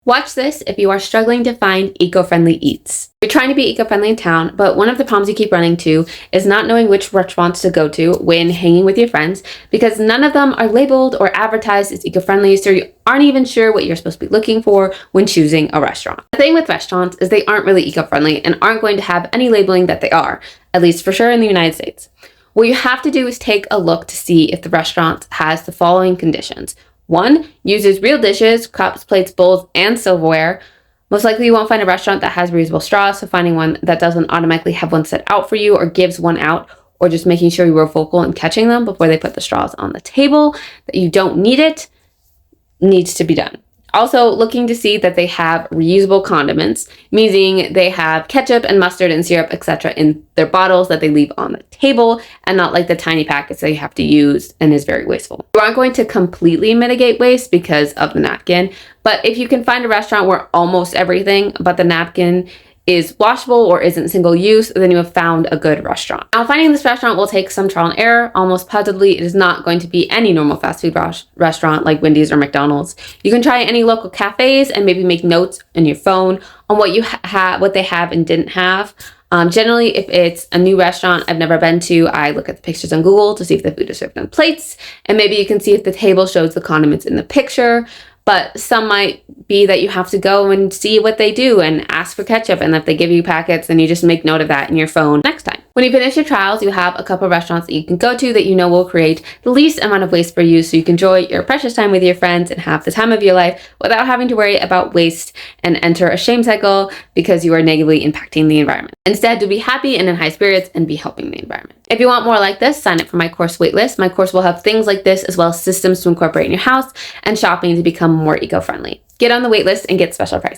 Watch this if you are struggling to find eco-friendly eats. You're trying to be eco-friendly in town, but one of the problems you keep running to is not knowing which restaurants to go to when hanging with your friends, because none of them are labeled or advertised as eco-friendly, so you aren't even sure what you're supposed to be looking for when choosing a restaurant. The thing with restaurants is they aren't really eco-friendly and aren't going to have any labeling that they are, at least for sure in the United States. What you have to do is take a look to see if the restaurant has the following conditions. 1, uses real dishes, cups, plates, bowls, and silverware. Most likely you won't find a restaurant that has reusable straws, so finding one that doesn't automatically have one set out for you or gives one out, or just making sure you were vocal in catching them before they put the straws on the table, that you don't need it, needs to be done. Also, looking to see that they have reusable condiments, meaning they have ketchup and mustard and syrup, etc. in their bottles that they leave on the table, and not like the tiny packets that you have to use and is very wasteful. You aren't going to completely mitigate waste because of the napkin, but if you can find a restaurant where almost everything but the napkin is washable or isn't single use, then you have found a good restaurant. Now, finding this restaurant will take some trial and error. Almost positively, it is not going to be any normal fast food restaurant like Wendy's or McDonald's. You can try any local cafes and maybe make notes in your phone on what you what they have and didn't have. Generally, if it's a new restaurant I've never been to, I look at the pictures on Google to see if the food is served on plates, and maybe you can see if the table shows the condiments in the picture. But some might be that you have to go and see what they do and ask for ketchup, and if they give you packets, then you just make note of that in your phone next time. When you finish your trials, you have a couple restaurants that you can go to that you know will create the least amount of waste for you, so you can enjoy your precious time with your friends and have the time of your life without having to worry about waste and enter a shame cycle because you are negatively impacting the environment. Instead, do be happy and in high spirits and be helping the environment. If you want more like this, sign up for my course waitlist. My course will have things like this as well as systems to incorporate in your house and shopping to become more eco-friendly. Get on the waitlist and get special pricing.